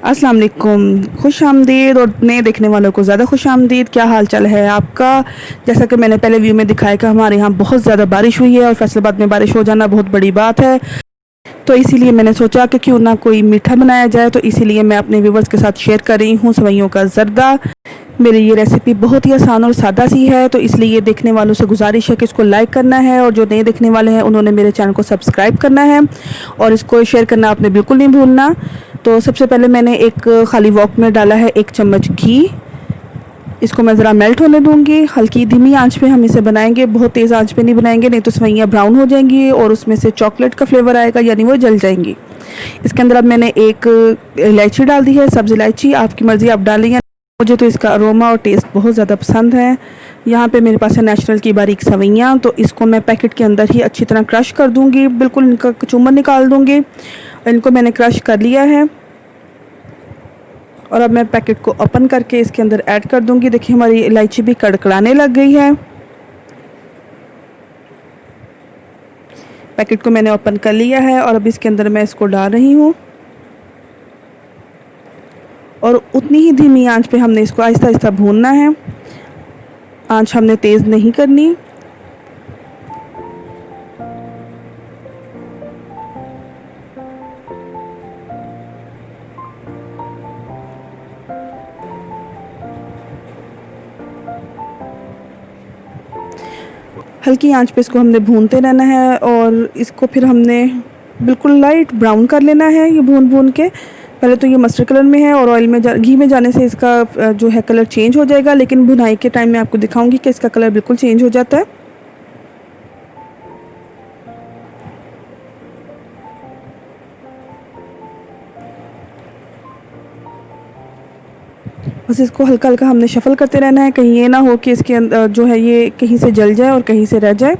अस्सलाम वालेकुम, खुश आमदीद और नए देखने वालों को ज़्यादा खुश आमदीद। क्या हाल चाल है आपका? जैसा कि मैंने पहले व्यू में दिखाया कि हमारे यहाँ बहुत ज़्यादा बारिश हुई है और फैसलाबाद में बारिश हो जाना बहुत बड़ी बात है। तो इसीलिए मैंने सोचा कि क्यों ना कोई मीठा बनाया जाए, तो इसीलिए मैं अपने व्यूवर्स के साथ शेयर कर रही हूँ सेवइयों का ज़र्दा। मेरी ये रेसिपी बहुत ही आसान और सादा सी है, तो इसलिए देखने वालों से गुजारिश है कि इसको लाइक करना है और जो नए देखने वाले हैं उन्होंने मेरे चैनल को सब्सक्राइब करना है और इसको शेयर करना आपने बिल्कुल नहीं भूलना। तो सबसे पहले मैंने एक खाली वॉक में डाला है 1 चम्मच घी। इसको मैं ज़रा मेल्ट होने दूंगी। हल्की धीमी आंच पे हम इसे बनाएंगे, बहुत तेज़ आंच पे नहीं बनाएंगे, नहीं तो सेवइयाँ ब्राउन हो जाएंगी और उसमें से चॉकलेट का फ्लेवर आएगा, यानी वो जल जाएंगी। इसके अंदर अब मैंने एक इलायची डाल दी है, सब्ज़ इलायची, आपकी मर्ज़ी आप डालें। मुझे तो इसका अरोमा और टेस्ट बहुत ज़्यादा पसंद है। यहाँ पे मेरे पास है नेचुरल की बारीक सेवइयाँ, तो इसको मैं पैकेट के अंदर ही अच्छी तरह क्रश कर दूँगी, बिल्कुल इनका कचूमर निकाल दूँगी। इनको मैंने क्रश कर लिया है और अब मैं पैकेट को ओपन करके इसके अंदर ऐड कर दूँगी। देखिए हमारी इलायची भी कड़कड़ाने लग गई है। पैकेट को मैंने ओपन कर लिया है और अब इसके अंदर मैं इसको डाल रही हूँ और उतनी ही धीमी आंच पे हमने इसको आहिस्ता आहिस्ता भूनना है। आंच हमने तेज़ नहीं करनी। हल्की आंच पे इसको हमने भूनते रहना है और इसको फिर हमने बिल्कुल लाइट ब्राउन कर लेना है। ये भून भून के पहले तो ये मस्टर्ड कलर में है और ऑयल में घी में जाने से इसका जो है कलर चेंज हो जाएगा, लेकिन भुनाई के टाइम में आपको दिखाऊंगी कि इसका कलर बिल्कुल चेंज हो जाता है। बस इसको हल्का हल्का हमने शफल करते रहना है, कहीं ये ना हो कि इसके अंदर जो है ये कहीं से जल जाए और कहीं से रह जाए।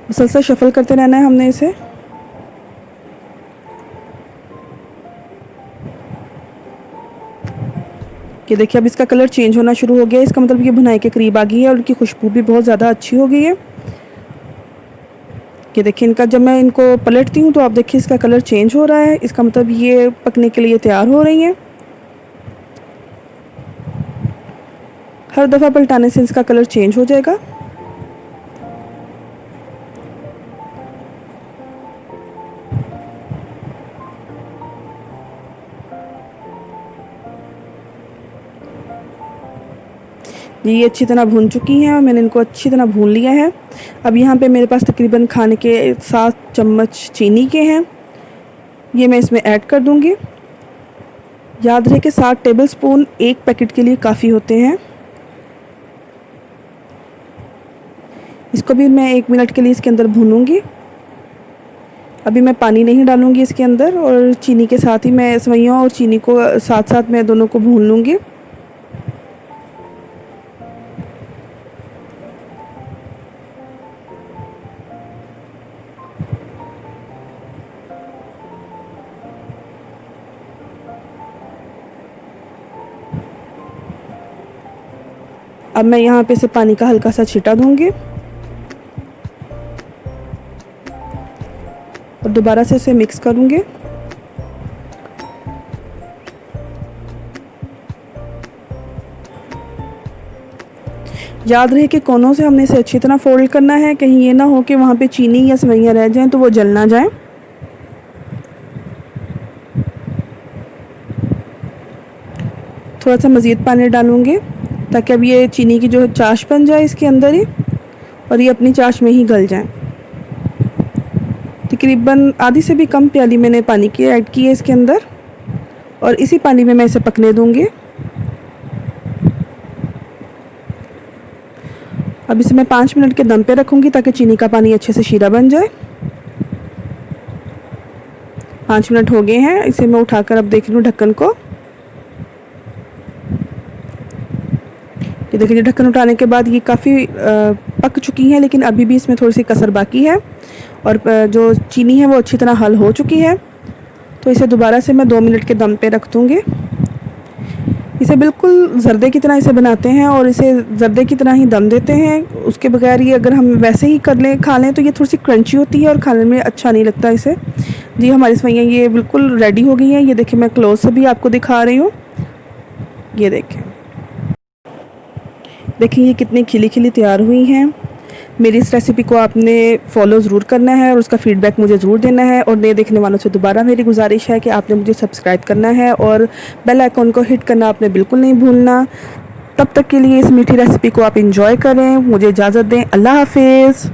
मुसलसल शफल करते रहना है हमने इसे। कि देखिए अब इसका कलर चेंज होना शुरू हो गया, इसका मतलब ये भुनाई के करीब आ गई है और उनकी खुशबू भी बहुत ज़्यादा अच्छी हो गई है। कि देखिए इनका जब मैं इनको पलटती हूँ तो आप देखिए इसका कलर चेंज हो रहा है, इसका मतलब ये पकने के लिए तैयार हो रही हैं। हर दफ़ा पलटाने से इसका कलर चेंज हो जाएगा। ये अच्छी तरह भून चुकी हैं और मैंने इनको अच्छी तरह भून लिया है। अब यहाँ पे मेरे पास तकरीबन खाने के 7 चम्मच चीनी के हैं, ये मैं इसमें ऐड कर दूँगी। याद रहे कि 7 टेबलस्पून एक पैकेट के लिए काफ़ी होते हैं। इसको भी मैं 1 मिनट के लिए इसके अंदर भूनूंगी। अभी मैं पानी नहीं डालूंगी इसके अंदर और चीनी के साथ ही मैं सेवइयों और चीनी को साथ साथ मैं दोनों को भून लूँगी। अब मैं यहाँ पे से पानी का हल्का सा छिटा दूँगी और दोबारा से इसे मिक्स करूँगी। याद रहे कि कोनों से हमने इसे अच्छी तरह फोल्ड करना है, कहीं ये ना हो कि वहाँ पे चीनी या सेवइयाँ रह जाएं तो वो जल ना जाए। थोड़ा सा मज़ीद पानी डालूँगी ताकि अब ये चीनी की जो चाश बन जाए इसके अंदर ही और ये अपनी चाश में ही गल जाए। तकरीबन आधी से भी कम प्याली मैंने पानी की ऐड की है इसके अंदर और इसी पानी में मैं इसे पकने दूँगी। अब इसे मैं 5 मिनट के दम पे रखूँगी ताकि चीनी का पानी अच्छे से शीरा बन जाए। 5 मिनट हो गए हैं, इसे मैं उठाकर अब देख लूँ ढक्कन को। ये देखिए ढक्कन उठाने के बाद ये काफ़ी पक चुकी हैं, लेकिन अभी भी इसमें थोड़ी सी कसर बाकी है और जो चीनी है वो अच्छी तरह हल हो चुकी है। तो इसे दोबारा से मैं 2 मिनट के दम पे रख दूँगी। इसे बिल्कुल ज़र्दे की तरह इसे बनाते हैं और इसे ज़र्दे की तरह ही दम देते हैं। उसके बगैर ये अगर हम वैसे ही कर लें खा लें तो ये थोड़ी सी क्रंची होती है और खाने में अच्छा नहीं लगता इसे। जी हमारी सेवइयाँ ये बिल्कुल रेडी हो गई हैं। ये देखिए मैं क्लोज से भी आपको दिखा रही हूँ। ये देखें, देखिए ये कितनी खिली खिली तैयार हुई हैं। मेरी इस रेसिपी को आपने फॉलो ज़रूर करना है और उसका फ़ीडबैक मुझे ज़रूर देना है। और नए देखने वालों से दोबारा मेरी गुजारिश है कि आपने मुझे सब्सक्राइब करना है और बेल आइकॉन को हिट करना आपने बिल्कुल नहीं भूलना। तब तक के लिए इस मीठी रेसिपी को आप इंजॉय करें। मुझे इजाज़त दें। अल्लाह हाफिज़।